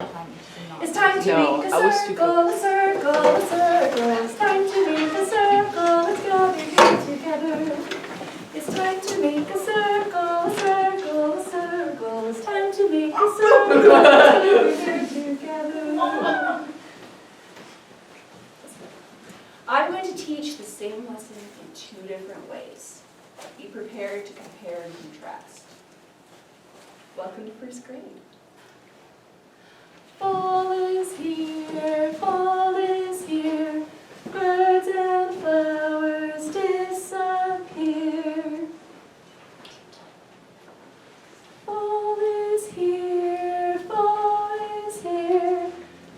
It's time to make a circle, a circle, a circle. It's time to make a circle. Let's go here together. It's time to make a circle, a circle, a circle. It's time to make a circle. Let's go here together. I'm going to teach the same lesson in 2 different ways. Be prepared to compare and contrast. Welcome to first grade. Fall is here, fall is here, birds and flowers disappear. Fall is here,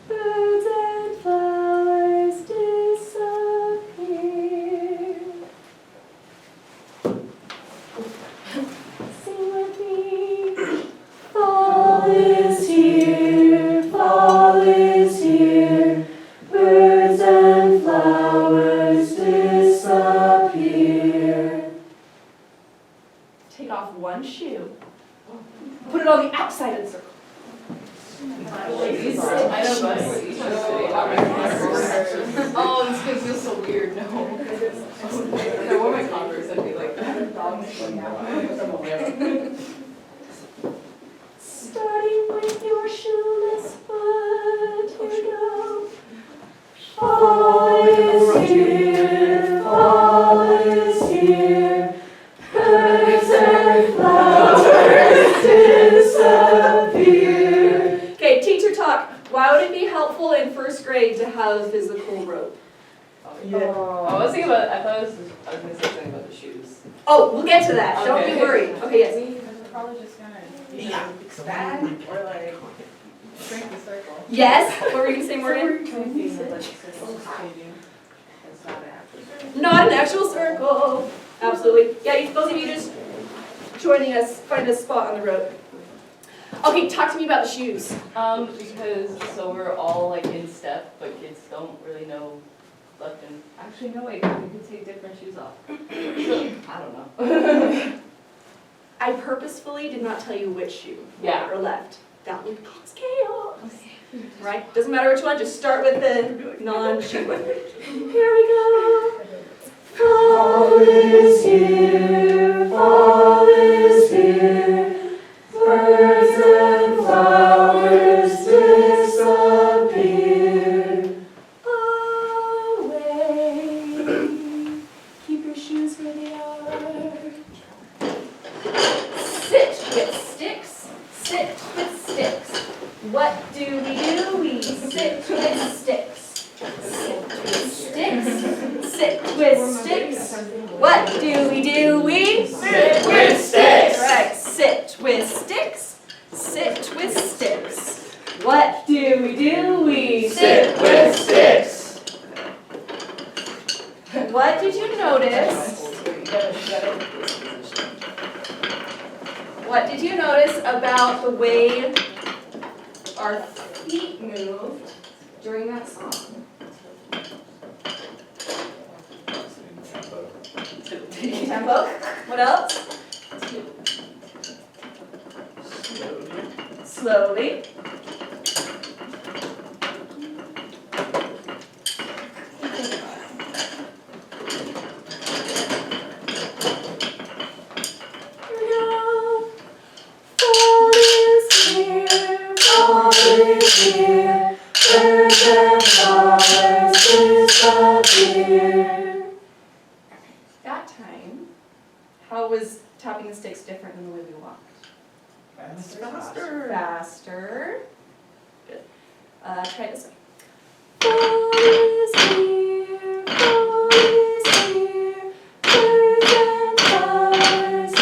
birds and flowers disappear. Sing with me. Fall is here, fall is here, birds and flowers disappear. Take off one shoe, put it on the outside of the circle. Oh, this because this is so weird. No. I wore my Converse and be like that. Starting with your shoeless foot, here we go. Fall is here, birds and flowers disappear. Okay, teacher talk. Why would it be helpful in first grade to have a physical rope? Yeah. I was thinking about. I was gonna say something about the shoes. Oh, we'll get to that. Don't be Okay. worried. Okay, yes. Because we're probably just gonna expand or like shrink the circle. Yes. What were you gonna say, Morgan? Not an actual circle. Absolutely. Yeah, those of you just joining us, find a spot on the road. Okay, talk to me about the shoes. Because so we're all like in step, but kids don't really know left and actually no wait, we could take different shoes off. So, I don't know. I purposefully did not tell you which shoe, Yeah. right or left. That would cause chaos. Right? Doesn't matter which one, just start with the non-shoe one. Here we go. Fall is here, birds and flowers disappear. Away. Keep your shoes where they are. Sit with sticks, sit with sticks. What do? We sit with sticks. Sit with sticks, sit with sticks. What do? We sit with sticks. Right, sit with sticks, sit with sticks. What do? We sit with sticks. What did you notice? What did you notice about the way our feet moved during that song? Tempo. What else? Slowly. Birds and flowers disappear. That time, how was tapping the sticks different than the way we walked? Faster. Good. Try this one. Fall is here, birds and flowers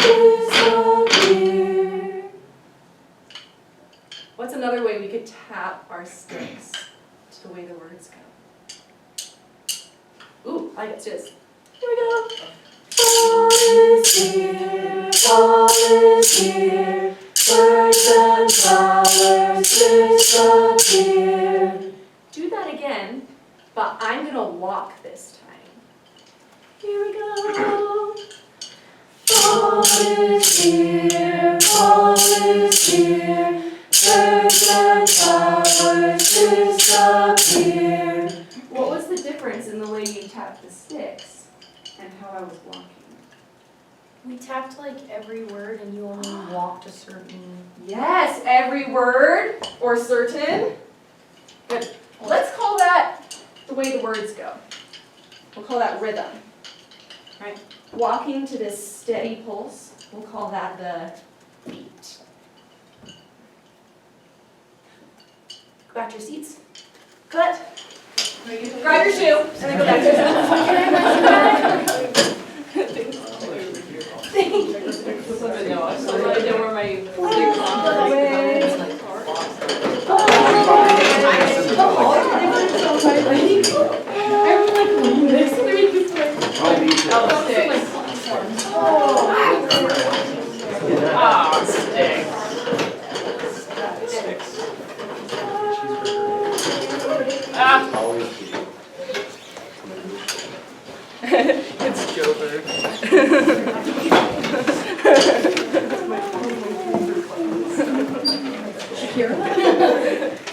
disappear. What's another way we could tap our sticks to the way the words go? Ooh, I get this. Here we go. Fall is here, birds and flowers disappear. Do that again, but I'm going to walk this time. Here we go. Fall is here, birds and flowers disappear. What was the difference in the way you tapped the sticks and how I was walking? We tapped like every word and you only walked a certain. Yes, every word or certain. Good. Let's call that the way the words go. We'll call that rhythm. Right? Walking to this steady pulse, we'll call that the beat. Go back to your seats. Cut. Grab your shoe and then go back to your seats. No, I'm so glad I didn't wear my sticks on. It's Joker.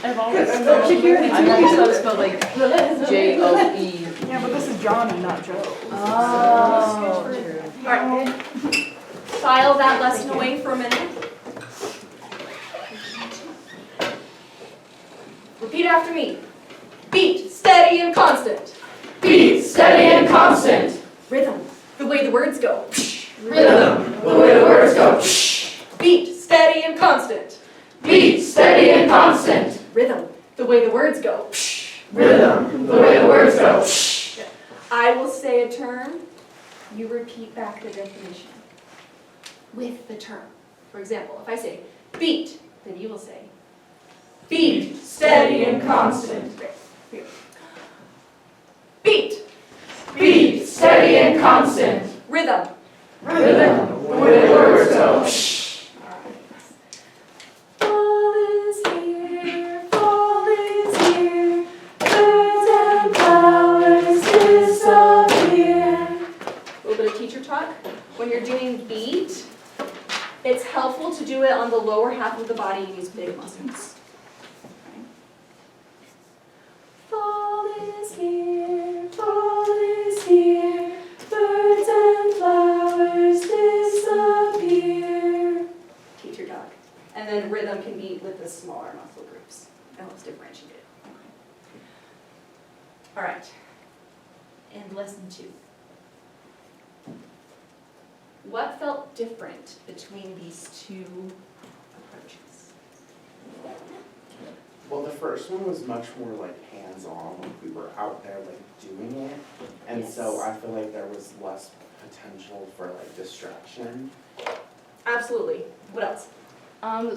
I've always thought it was spelled like J-O-E. Yeah, but this is John and not Joe. Oh. All right. File that lesson away for a minute. Repeat after me. Beat, steady and constant. Beat, steady and constant. Rhythm, the way the words go. Rhythm, the way the words go. Beat, steady and constant. Beat, steady and constant. Rhythm, the way the words go. Rhythm, the way the words go. I will say a term, you repeat back the definition with the term. For example, if I say beat, then you will say Beat, steady and constant. beat, Beat, steady and constant. rhythm. Rhythm, the way the words go. Fall is here, fall is here, birds and flowers disappear. A little bit of teacher talk. When you're doing beat, it's helpful to do it on the lower half of the body and use big muscles. Okay. Fall is here, birds and flowers disappear. Teacher talk. And then rhythm can be with the smaller muscle groups. That helps differentiate it. Okay. All right. And lesson 2. What felt different between these two approaches? Well, the first one was much more like hands-on, like we were out there like doing it. And so Yes. I feel like there was less potential for like distraction. Absolutely. What else?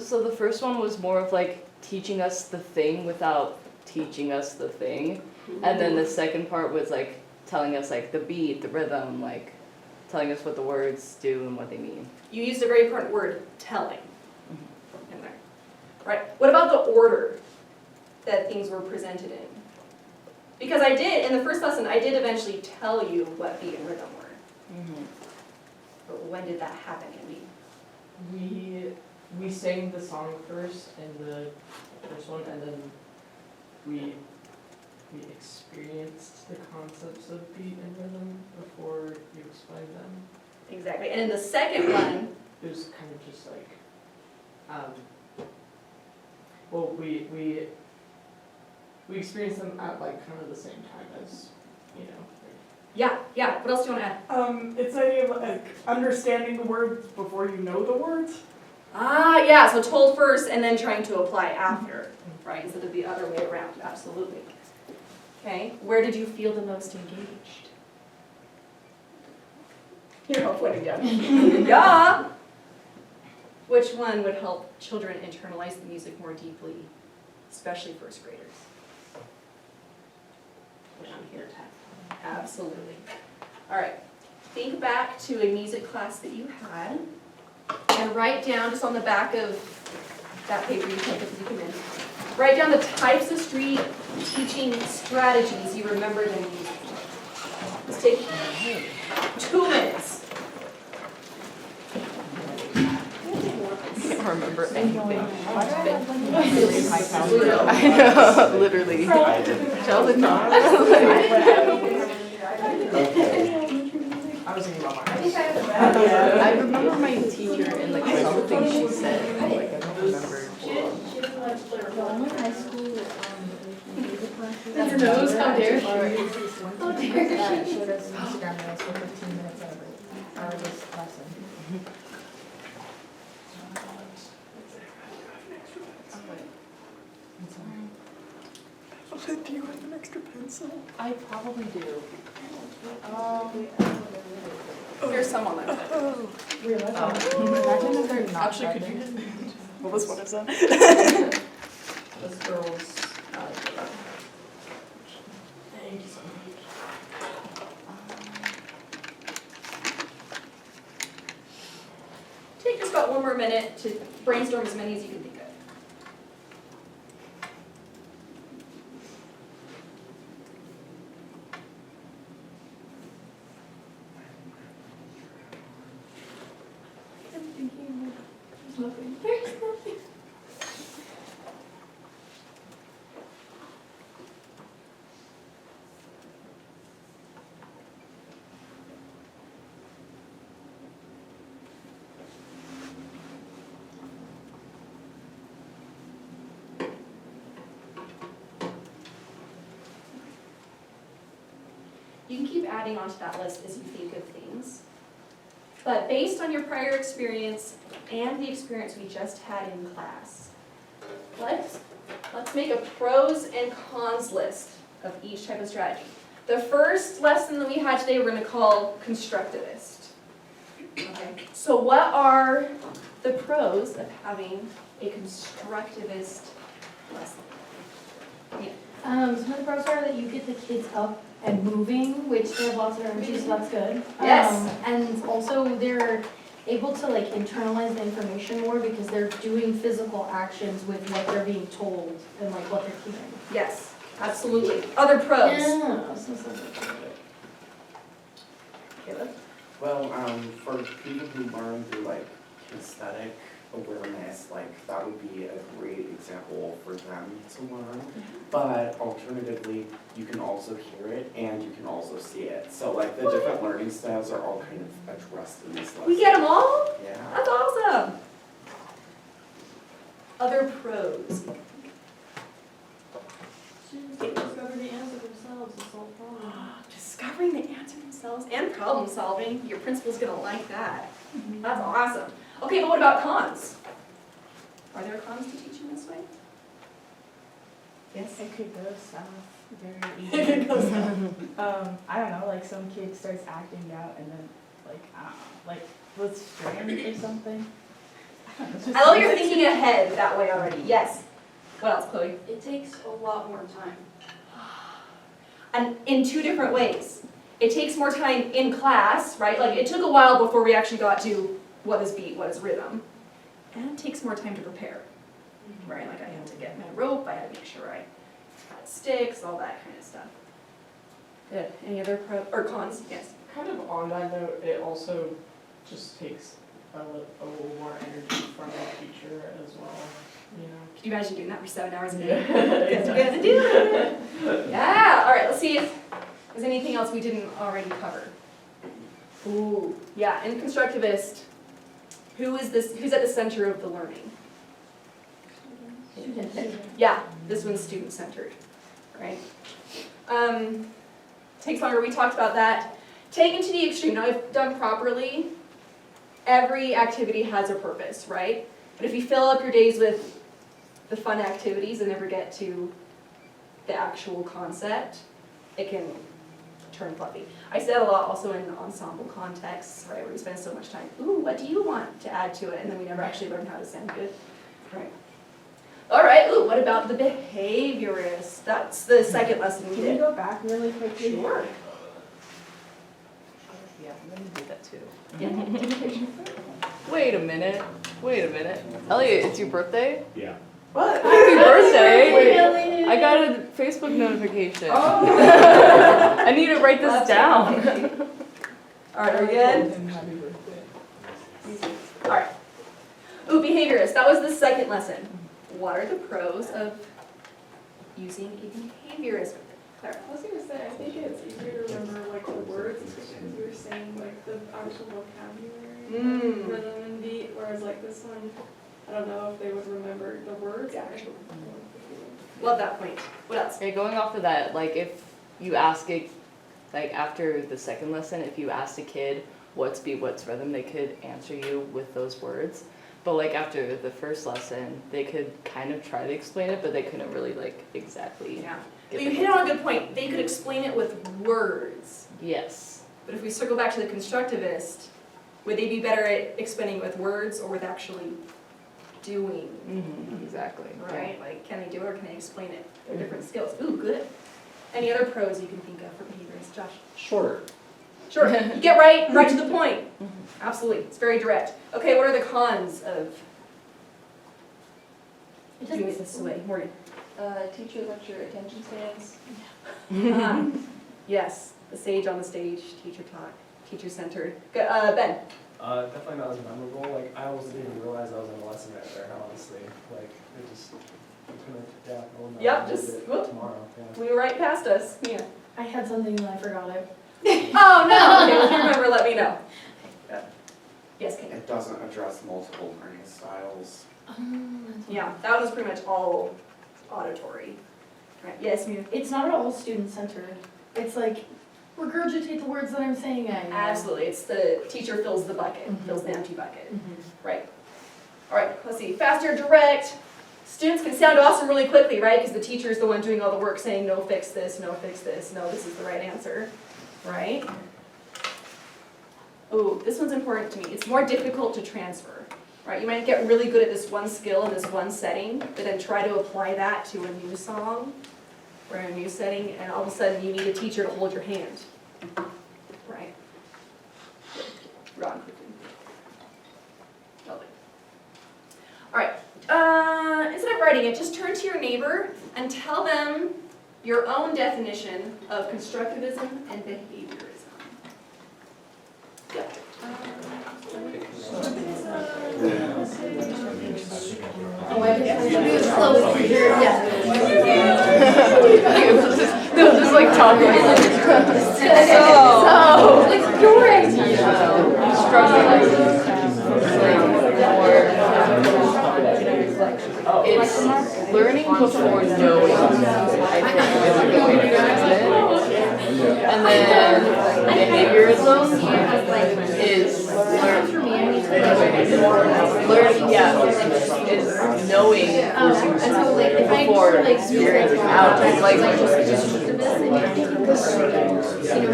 So the first one was more of like teaching us the thing without teaching us the thing. And then the second part was like telling us like the beat, the rhythm, like telling us what the words do and what they mean. You used a very important word, telling, in there. Right. What about the order that things were presented in? Because I did, in the first lesson, I did eventually tell you what beat and rhythm were. But when did that happen, Andy? We sang the song first in the first one, and then we experienced the concepts of beat and rhythm before you explained them. Exactly. And in the second one, It was kind of just like, well, we experienced them at like kind of the same time as, you know. yeah. What else do you want to add? It's the idea of like understanding the words before you know the words. Yeah, so told first and then trying to apply after, right? Instead of the other way around, absolutely. Okay, where did you feel the most engaged? You're all pointing down. Yeah! Which one would help children internalize the music more deeply, especially first graders? Down here, absolutely. All right, think back to a music class that you had, and write down, just on the back of that paper you took as you come in, write down the types of street teaching strategies you remember them using. Let's take 2 minutes. don't remember anything. Why do I have one of Really these? high calorie. I know, literally. Childhood trauma. I was thinking about mine. I remember my teacher and like some things she said, but like I don't remember. Well, I'm in high school, music classes. Your nose, how dare she. How dare she? Showed us Instagram reels for 15 minutes out of this lesson. Do you have an extra pencil? I probably do. There's some on that. Imagine if they're not Actually, could pregnant. you? What was one of them? This girl's, thank you so much. Take just about one more minute to brainstorm as many as you can think of. You can keep adding onto that list as you think of things. But based on your prior experience and the experience we just had in class, let's make a pros and cons list of each type of strategy. The first lesson that we had today we're going to call constructivist. Okay. So what are the pros of having a constructivist lesson? Some of the pros are that you get the kids up and moving, which they have lots of energy, so that's good. Yes. And also they're able to like internalize the information more because they're doing physical actions with what they're being told and like what they're hearing. Yes, absolutely. Other pros. Yeah, so Caleb? Well, for people who learn through like kinesthetic awareness, like that would be a great example for them to learn. But alternatively, you can also hear it and you can also see it. So like the different learning styles are all kind of addressed in this lesson. We get them all? Yeah. That's awesome. Other pros. discover the answer themselves and solve problems. Discovering the answer themselves and problem solving. Your principal's gonna like that. That's awesome. Okay, but what about cons? Are there cons to teaching this way? Yes? It could go south very It could go easily. I don't know, like some kid starts acting out and then like, I don't know, like with strand or something. I don't know, just I love you're thinking ahead that way already. Yes. What else, Chloe? It takes a lot more time. And in two different ways. It takes more time in class, right? Like it took a while before we actually got to what is beat, what is rhythm. And it takes more time to prepare, right? Like I had to get my rope, I had to make sure I had sticks, all that kind of stuff. Yeah. Any other pro or cons? Yes. Kind of on that note, it also just takes a little more energy from the teacher as well, you know? Could you imagine doing that for 7 hours a day? Yeah. Guess we're gonna do it. Yeah. All right. Let's see if there's anything else we didn't already cover. Ooh. Yeah. In constructivist, who's at the center of the learning? Yeah. This one's student centered, right? Takes longer. We talked about that. Taken to the extreme. Now, if done properly, every activity has a purpose, right? But if you fill up your days with the fun activities and never get to the actual concept, it can turn fluffy. I say that a lot also in ensemble contexts, right, where we spend so much time, ooh, what do you want to add to it? And then we never actually learn how to sound good, right? All right, ooh, what about the behaviorist? That's the second lesson we Can you did. go back really quickly? Sure. Yeah, I'm gonna do that too. Yeah. Wait a minute. Elliot, it's your birthday? Yeah. What? Happy birthday! I got a Facebook notification. Oh. I need to write this down. All right, are we good? Happy birthday. All right. Ooh, behaviorist, that was the second lesson. What are the pros of using a behaviorist? Claire? I was gonna say, I think it's easier to remember like the words because you were saying like the actual vocabulary, rhythm and beat, whereas like this one, I don't know if they would remember the words actually. Love that point. What else? Okay, going off of that, like if you ask it, like after the second lesson, if you asked a kid what's beat, what's rhythm, they could answer you with those words. But like after the first lesson, they could kind of try to explain it, but they couldn't really like exactly. Yeah. get But you the hit on a good point. They could explain it with words. Yes. But if we circle back to the constructivist, would they be better at explaining with words or with actually doing? Exactly. Right? Like, can they do it or can they explain it? They're different skills. Ooh, good. Any other pros you can think of for behaviorists, Josh? Short. Sure. You get right to the point. Absolutely. It's very direct. Okay, what are the cons of doing it this way? Morgan? Teacher lecture attention spans. Yes, the sage on the stage, teacher talk, teacher-centered. Ben? Definitely not as memorable. Like, I almost didn't even realize I was in a lesson right there, honestly. Like, it just, yeah, we'll know Yep, a little just bit whoop. tomorrow, yeah. Flew right past us. Yeah. I had something and I forgot it. Oh, no. Okay, well, if you remember, let me know. Yes, Kate? It doesn't address multiple learning styles. Yeah, that was pretty much all auditory. Right, yes, Mew? It's not at all student-centered. It's like, regurgitate the words that I'm saying. Absolutely, it's the teacher fills the bucket, fills the empty bucket. Right. All right, let's see, faster, direct. Students can sound awesome really quickly, right? Because the teacher is the one doing all the work saying, no, fix this, no, fix this, no, this is the right answer, right? Ooh, this one's important to me. It's more difficult to transfer, right? You might get really good at this one skill in this one setting, but then try to apply that to a new song or in a new setting, and all of a sudden you need a teacher to hold your hand, right? Ron, quickly. Lovely. All right. Instead of writing it, just turn to your neighbor and tell them your own definition of constructivism and behaviorism. Yep. Oh, I guess I should do it slowly. Yeah. No, just like talking. So, like, your It's learning before knowing, I think, is a good way to explain it. And then behaviorism is is knowing before experiencing out.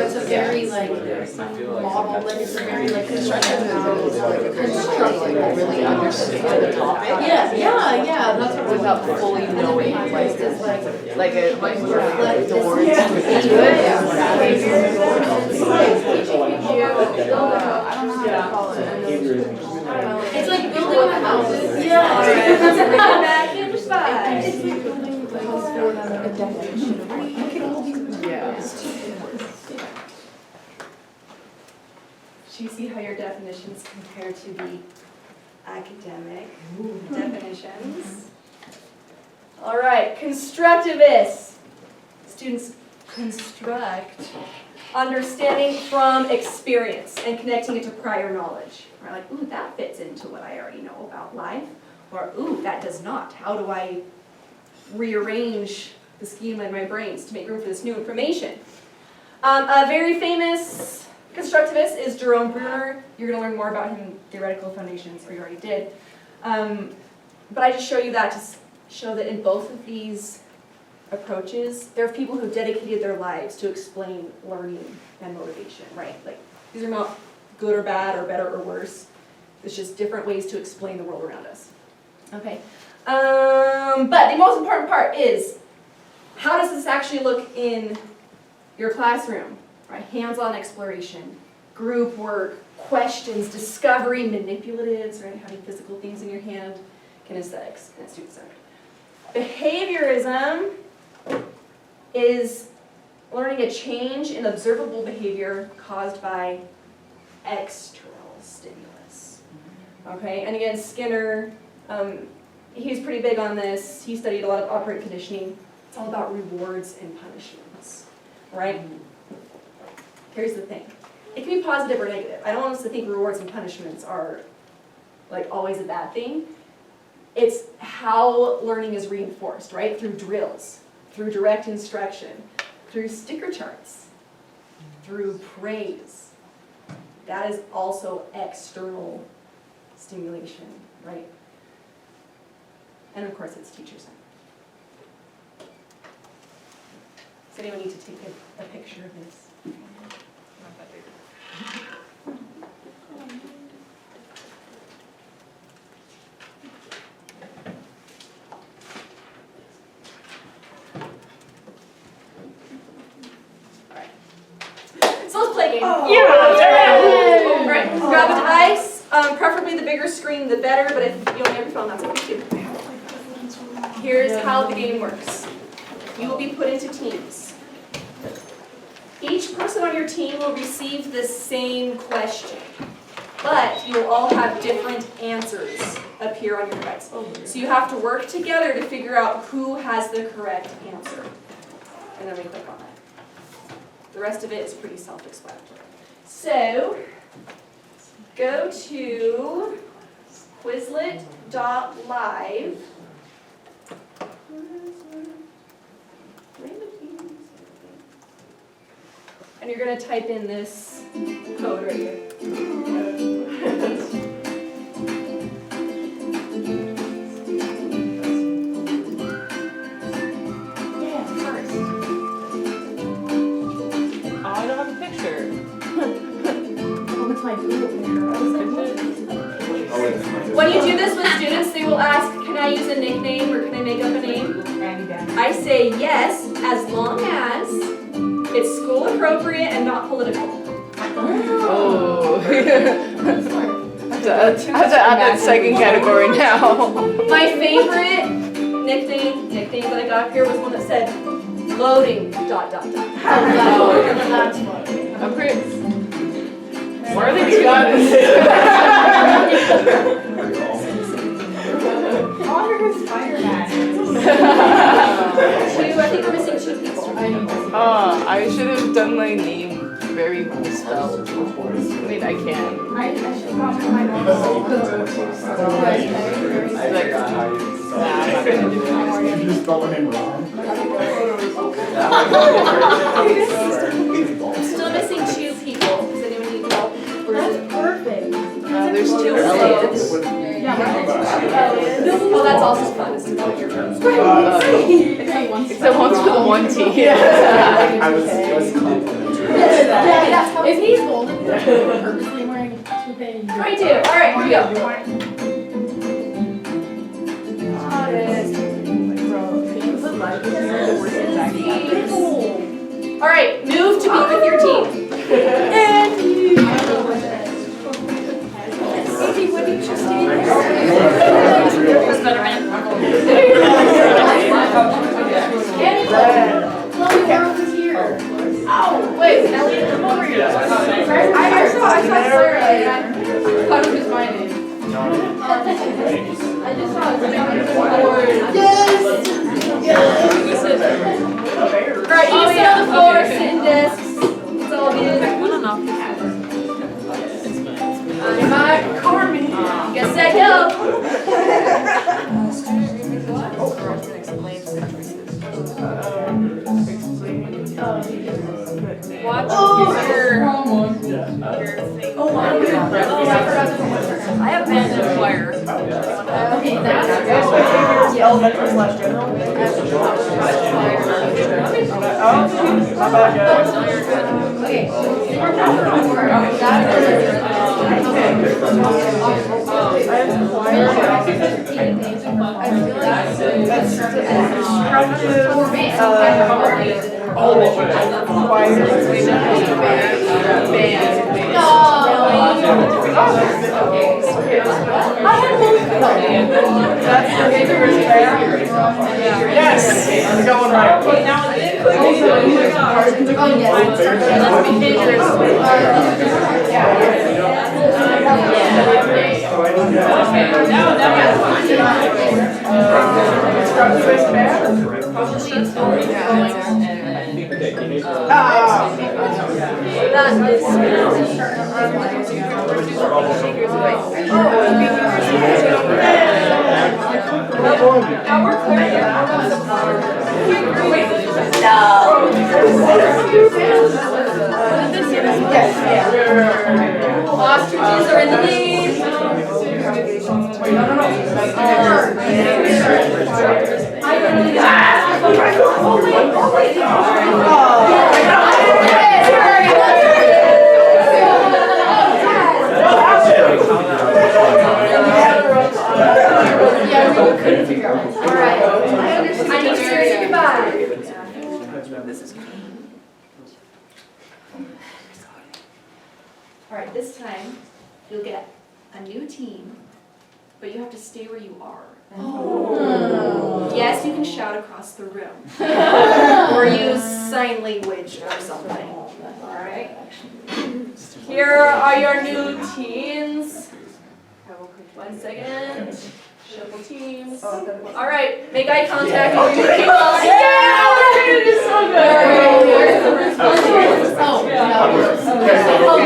it's a very like model, like it's a very like constructive, really understand the topic. Yeah, that's what Without fully knowing, like the words Yeah. to it. I don't know how to call it. It's like building a house. Yeah. It's like It's like building the house for them, a definition of like, Do you see how your definitions compare to the academic definitions? All right, constructivists. Students construct understanding from experience and connecting it to prior knowledge. Right, like, ooh, that fits into what I already know about life. Or, ooh, that does not. How do I rearrange the schema in my brains to make room for this new information? A very famous constructivist is Jerome Bruner. You're going to learn more about him in Theoretical Foundations, or you already did. But I just show you that to show that in both of these approaches, there are people who dedicated their lives to explain learning and motivation, right? Like, these are not good or bad or better or worse. It's just different ways to explain the world around us. Okay. But the most important part is, how does this actually look in your classroom? Right? Hands-on exploration, group work, questions, discovery, manipulatives, right? Having physical things in your hand, kinesthetics, and student-centered. Behaviorism is learning a change in observable behavior caused by external stimulus. Okay, and again, Skinner, he's pretty big on this. He studied a lot of operant conditioning. It's all about rewards and punishments, right? Here's the thing. It can be positive or negative. I don't want us to think rewards and punishments are like always a bad thing. It's how learning is reinforced, right? Through drills, through direct instruction, through sticker charts, through praise. That is also external stimulation, right? And of course, it's teacher-centered. Does anyone need to take a picture of this? So let's play a game. All right, grab a device. Preferably the bigger screen, the better, but if you only have your phone, that's okay too. Here's how the game works. You will be put into teams. Each person on your team will receive the same question, but you'll all have different answers appear on your device. So you have to work together to figure out who has the correct answer. And then we click on that. The rest of it is pretty self-explanatory. So, go to Quizlet.live. And you're going to type in this code right here. When you do this with students, they will ask, can I use a nickname or can I make up a name? I say yes, as long as it's school appropriate and not political. Oh. I have to add that second category now. My favorite nickname that I got here was one that said, loading, ... Oh, that's funny. I'm pretty... Why are they doing this? Spider-Man. I think we're missing 2 people. I should have done my name very misspelled. I mean, I can. I should probably my normal Like, nah, I'm not gonna do it. You just spell my name wrong. Still missing 2 people. Does anyone need help? That's perfect. There's 2 kids. Oh, that's also fun. This is all your turn. Except one's with 1 T. It was complimentary. If he's golden, purposely wearing 2 things. 22. All right, here we go. All right, move to be with your team. And you. What did you just do? Oh, wait, Elliot, come over here. I saw Sarah. I thought it was my name. I just saw it. Yes! Alright, you sit on the floor, sit in desks. It's all good. I'm Mark Carmen. Guess that go. Watch your thing. I have band and choir. Okay, that's Elementary / general? okay. Yes, I'm going right. Now we're clear. Ostriches are in the lead. Alright. I need to say goodbye. Alright, this time you'll get a new team, but you have to stay where you are. Yes, you can shout across the room. Or use sign language or something. Alright? Here are your new teams. 1 second. Shuffle teams. Alright, make eye contact with your people. Yeah! We're gonna do so good! Where's the response? Oh,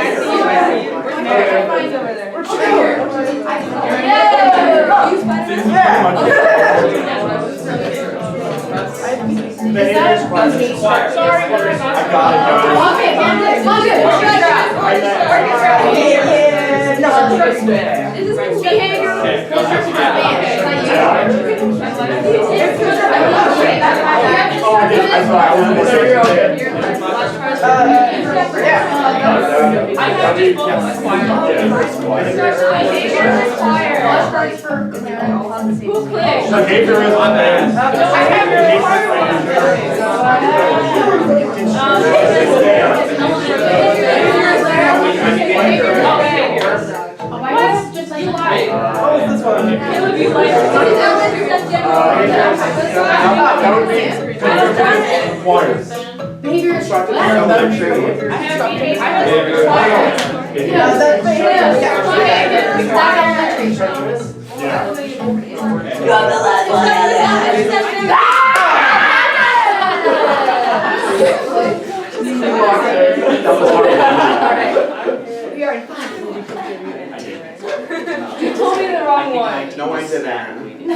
You told me the wrong one. No, I didn't.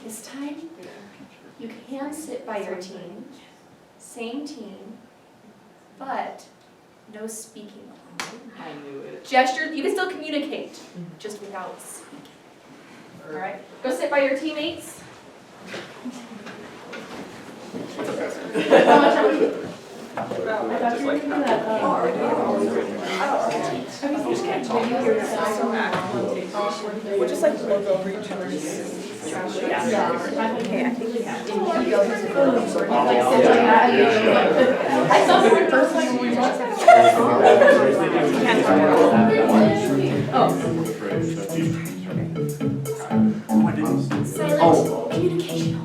This time, you can sit by your team, same team, but no speaking. I knew it. Gesture, you can still communicate, just without speaking. All right, go sit by your teammates. We'll just like look over each other's. Okay, I think we have. I saw the first time when we Silent communication.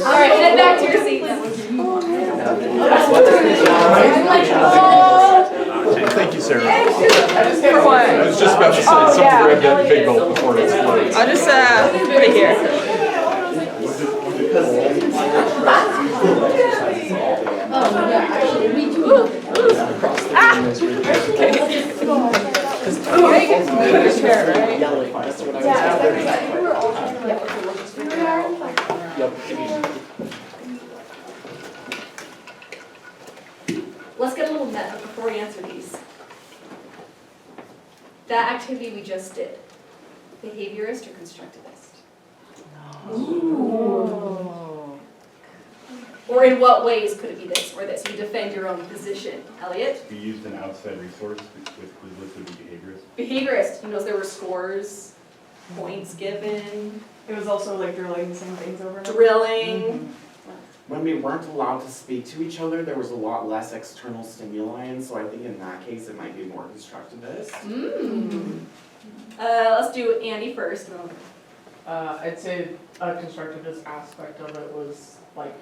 Alright, head back to your seats. Thank you, Sarah. I was just about to say something, grab that big gulp before it explodes. I'll just right here. Oh, yeah, actually, we do. Yelling, that's what I was Yeah, after. we were all trying to like, Let's get a little meta before we answer these. That activity we just did, behaviorist or constructivist? Ooh. Or in what ways could it be this or this? You defend your own position. Elliot? We used an outside resource with Quizlet would be behaviorist. Behaviorist, you know, there were scores, points given, It was also like drilling the same things over and over. drilling. When we weren't allowed to speak to each other, there was a lot less external stimuli, and so I think in that case it might be more constructivist. Let's do Andy first. I'd say a constructivist aspect of it was like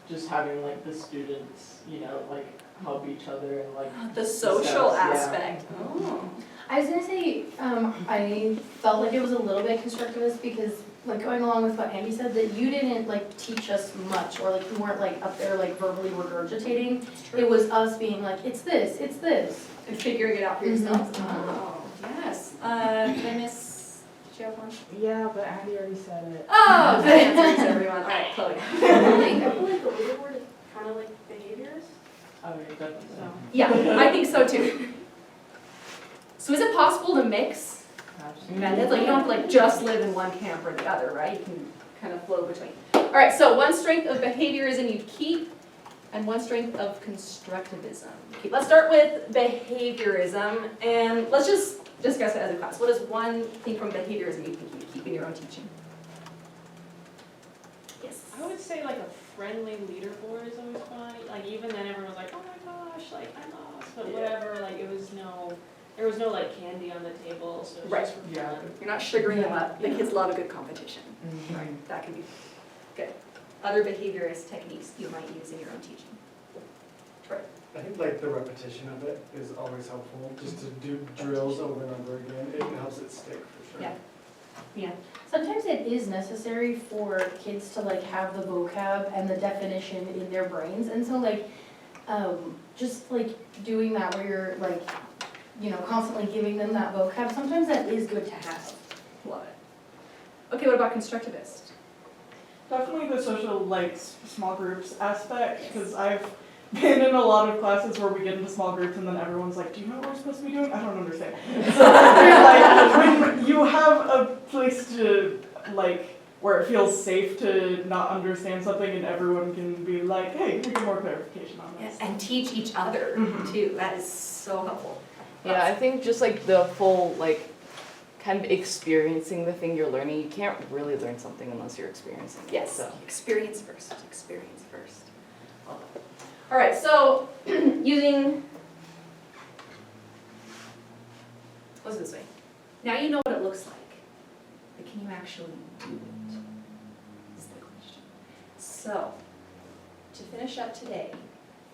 just having like the students, you know, like help each other and like. The social Yeah. aspect. Oh. I was gonna say, I felt like it was a little bit constructivist because, like, going along with what Andy said, that you didn't like teach us much, or like you weren't like up there like verbally regurgitating. It was us being like, it's this, And figuring it out for yourself. Oh, yes. Did I miss, did you have one? Yeah, but Andy already said it. Oh, good answers, everyone. All right, Chloe. I feel like the leader word is kind of like behaviors. Oh, yeah, definitely. So. Yeah, I think so too. So is it possible to mix methods? Like you don't have to like just live in one camp or the other, right? You can kind of flow between. All right, so one strength of behaviorism you'd keep, and one strength of constructivism. Okay, let's start with behaviorism, and let's just discuss it as a class. What is one thing from behaviorism you think you'd keep in your own teaching? Yes. I would say like a friendly leaderboard is always fun. Like even then everyone was like, oh my gosh, like I lost, but whatever. Like there was no like candy on the table, so it was just for Yeah. fun. You're not sugaring them up. The kids love a good competition. Right, that can be good. Other behaviorist techniques you might use in your own teaching. I think like the repetition of it is always helpful, just to do drills over and over again, it helps it stick for sure. Yeah. sometimes it is necessary for kids to like have the vocab and the definition in their brains, and so like, just like doing that where you're like, you know, constantly giving them that vocab, sometimes that is good to have. Love it. Okay, what about constructivist? Definitely the social, like, small groups aspect, because I've been in a lot of classes where we get into small groups and then everyone's like, do you know what we're supposed to be doing? I don't understand. So, like, when you have a place to, like, where it feels safe to not understand something and everyone can be like, hey, can we get more clarification on this? And teach each other too. That is so helpful. Yeah, I think just like the full, like, kind of experiencing the thing you're learning, you can't really learn something unless you're experiencing it. Yes, So. experience first, experience first. All right, so using, let's do it this way. Now you know what it looks like, but can you actually do it? Is the question. So, to finish up today,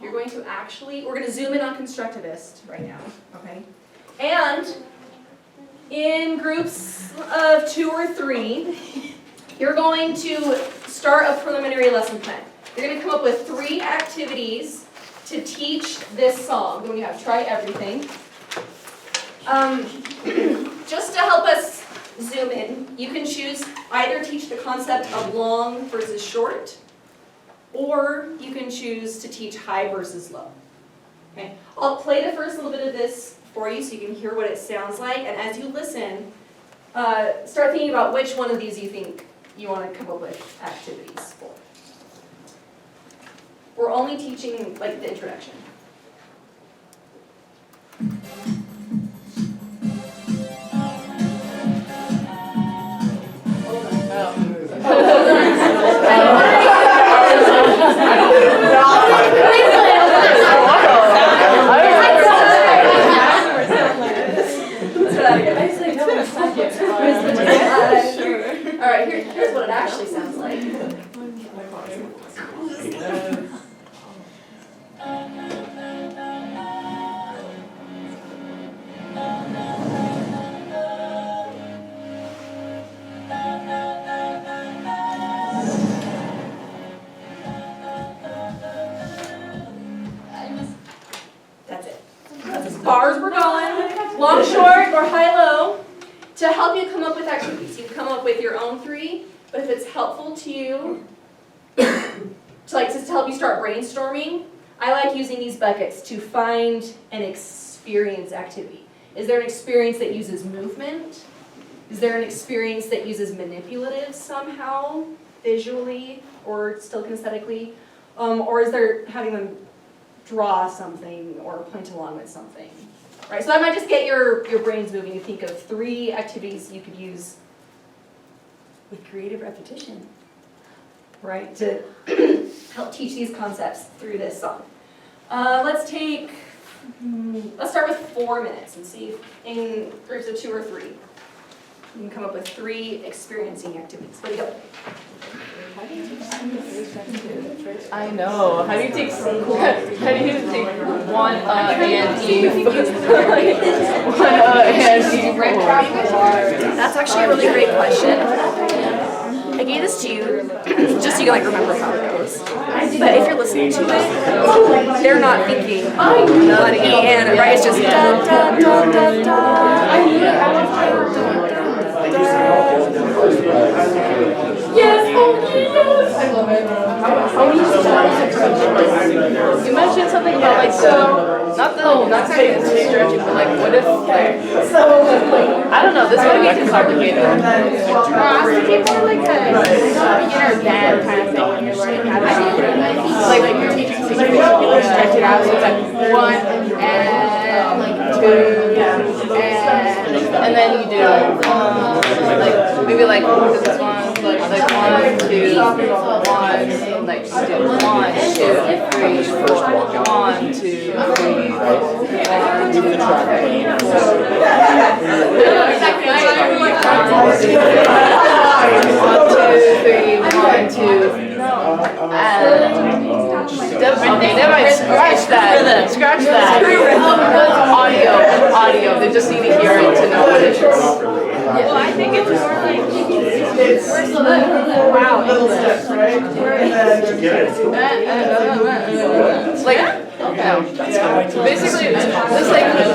you're going to actually, we're going to zoom in on constructivist right now, okay? And in groups of 2 or 3, you're going to start a preliminary lesson plan. You're going to come up with 3 activities to teach this song. Then we have try everything. Just to help us zoom in, you can choose either teach the concept of long versus short, or you can choose to teach high versus low. Okay? I'll play the first little bit of this for you so you can hear what it sounds like, and as you listen, start thinking about which one of these you think you want to come up with activities for. We're only teaching like the introduction. All right, here's what it actually sounds like. That's it. That's as far to help you come up with activities. You can come up with your own 3, but if it's helpful to you, to help you start brainstorming, I like using these buckets to find an experience activity. Is there an experience that uses movement? Is there an experience that uses manipulative somehow, visually, or still kinesthetically? Or is there having them draw something or point along with something? Right, so that might just get your brains moving. You think of 3 activities you could use with creative repetition, right, to help teach these concepts through this song. Let's start with 4 minutes and see if in groups of 2 or 3. You can come up with 3 experiencing activities. What do you go? I know. How do you take one and E? That's actually a really great question. I gave this to you just so you can remember how it goes. But if you're listening to it, they're not thinking one and, right? It's just da da da da da. Yes, oh yes! I love it. You mentioned something about not saying it's stretching, but what if I don't know, this might be too complicated. People are a beginner band kind of thing when you're learning how to do it. You're teaching people to stretch it out, so it's 1 and 2 and then you do maybe this one, 1, 2, 1, you do 1, 2, 3, 4, 1, 2, 3, 4, 1, 2, 3, 4. Okay, they might scratch that. Scratch that. Audio. They just need to hear it to know what it is. Well, I think it's more like wow, English, right? Basically, it's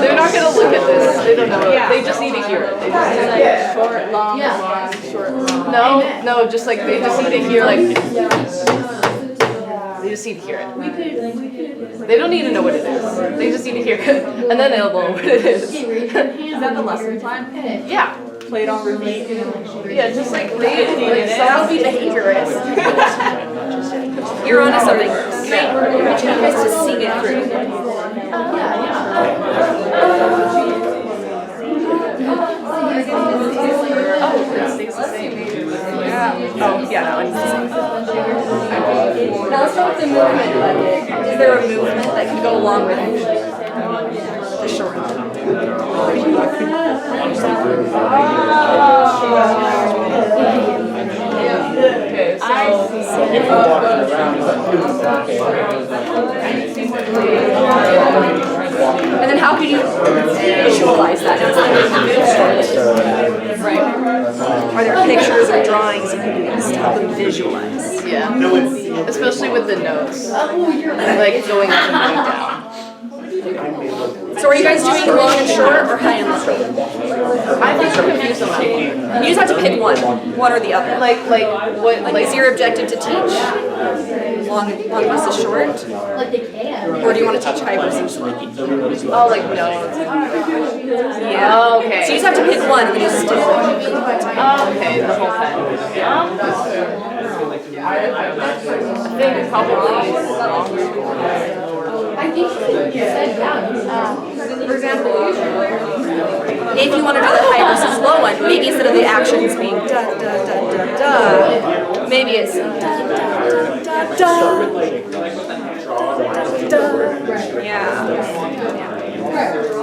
they're not gonna look at this. They don't know. They just need to hear it. They just need short, long, short, long. No, just they just need to hear They just need to hear it. They don't need to know what it is. They just need to hear it, and then they'll know what it is. Is that the lesson plan? Yeah. Play it on repeat. Yeah, just that would be behaviorist. You're onto something. Can I get you guys to sing it through? It stays the same. Yeah. Oh, yeah, that one's the same. Now let's start with the movement bucket. Is there a movement that can go along with the short one? Okay, so and then how can you visualize that? Right. Are there pictures or drawings you can use to help them visualize? yeah, especially with the notes, going up and going down. So are you guys doing long and short or high and low? I think you're confused on that one. You just have to pick one or the other. What? Is your objective to teach long versus short? They can. Or do you want to teach high versus low? Oh, notes. Yeah. Oh, okay. So you just have to pick one and then you stick with it. Oh, okay, the whole thing. I think probably I think you said that. For example, if you want to do the high versus low one, maybe instead of the actions being da da da da da, maybe it's da da da da da. Yeah.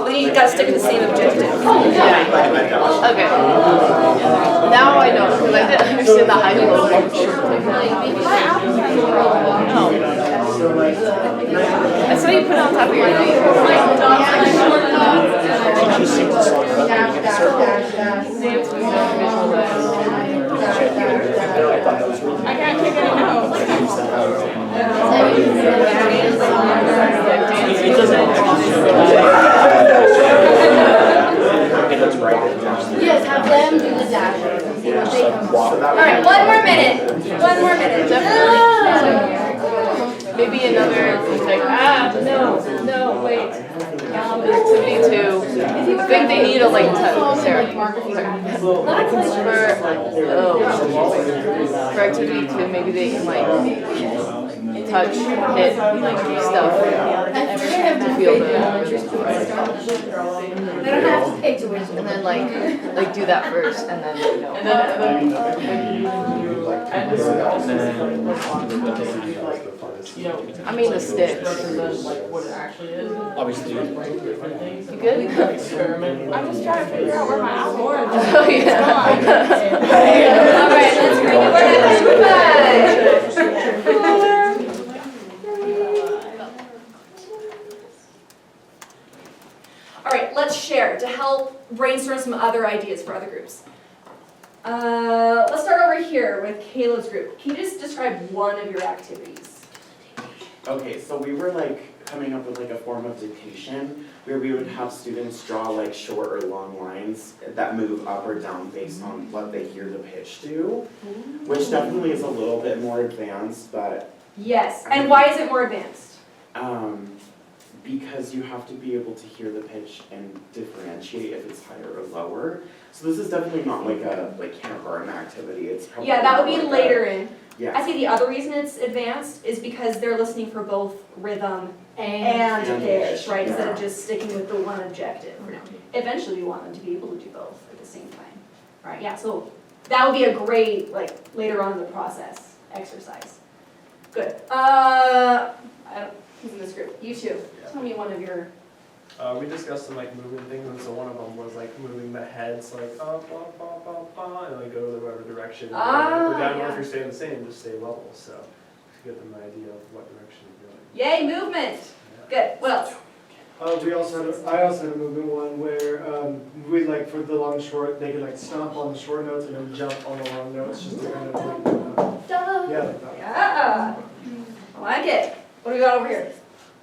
Then you gotta stick with the same objective. yeah. Okay. Now I know because I didn't understand the high and low short thing. No. I saw you put it on top of your name. I can't take any notes. Yes, have them do the dashes and see what they come up with. All right, one more minute. One more minute. Maybe another, like, no, wait. Activity 2. I think they need a, like, Sarah. For activity 2, maybe they can, like, touch, hit, like, stuff. To feel the, They don't have to pay tuition. and then, like do that first, and then, you know. And this is also you know, I mean the sticks. represent like what it actually is. Obviously. Different things. You good? Experiment. I'm just trying to figure out where my apple is. Oh, yeah. All right, let's bring the word up. All right, let's share to help brainstorm some other ideas for other groups. Let's start over here with Caleb's group. Can you just describe one of your activities? Okay, so we were like coming up with like a form of dictation where we would have students draw like short or long lines that move up or down based on what they hear the pitch do, which definitely is a little bit more advanced, but Yes, and why is it more advanced? because you have to be able to hear the pitch and differentiate if it's higher or lower. So this is definitely not like a kindergarten activity. It's probably Yeah, that would be more like later in. Yeah. I see the other reason it's advanced is because they're listening for both rhythm and And pitch, pitch, right? Instead yeah. of just sticking with the one objective. Eventually, we want them to be able to do both at the same time, right? Yeah, so that would be a great, like, later on in the process exercise. Good. Who's in this group? You two. Tell me one of your. We discussed some like moving things, and so one of them was like moving the heads like up, and like go the whatever direction. Or down, or if you're staying the same, just stay level. So to get them an idea of what direction you're going. Yay, movement. Good. What else? I also had a movement one where we like for the long short they could like stomp on the short notes and then jump on the long notes just to kind of like yeah like that. Yeah. I like it. What do we got over here?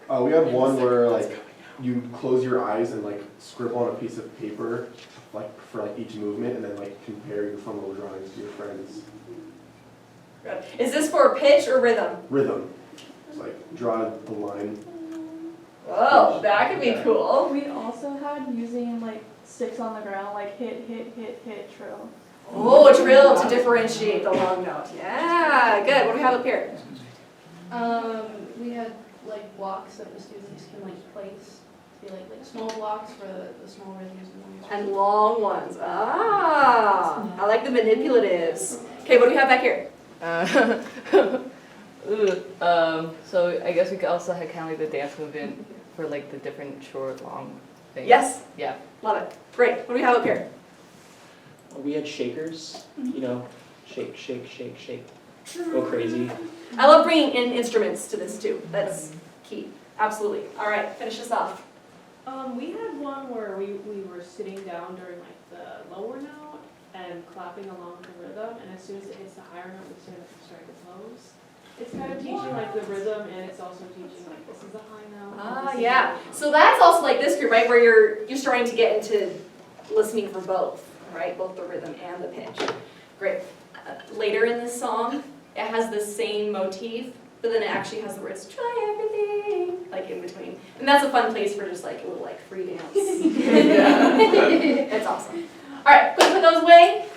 We had one where like you close your eyes and like scribble on a piece of paper like for like each movement and then like compare your fun little drawings to your friends. Good. Is this for pitch or rhythm? Rhythm. It's like draw the line. Oh, that could be cool. We also had using like sticks on the ground, like hit, trill. Oh, drill to differentiate the long note. Yeah, good. What do we have up here? We had like blocks that the students can like place, be like small blocks for the small rhythms And long ones. Ah, I like the manipulatives. Okay, what do we have back here? So I guess we could also have kind of like the dance movement for like the different short, long things. Yes? Yeah. Love it. Great. What do we have up here? We had shakers, you know, shake, shake, shake, shake, go crazy. I love bringing in instruments to this too. That's key. Absolutely. All right, finish this off. We had one where we were sitting down during like the lower note and clapping along the rhythm, and as soon as it hits the higher note, we stand up and strike a pose. It's kind of teaching like the rhythm, and it's also teaching like this is a high note. Ah, yeah. So that's also like this group, right, where you're starting to get into listening for both, right? Both the rhythm and the pitch. Great. Later in this song, it has the same motif, but then it actually has the words "try everything" like in between, and that's a fun place for just like a little like free dance. It's awesome. All right, put those away.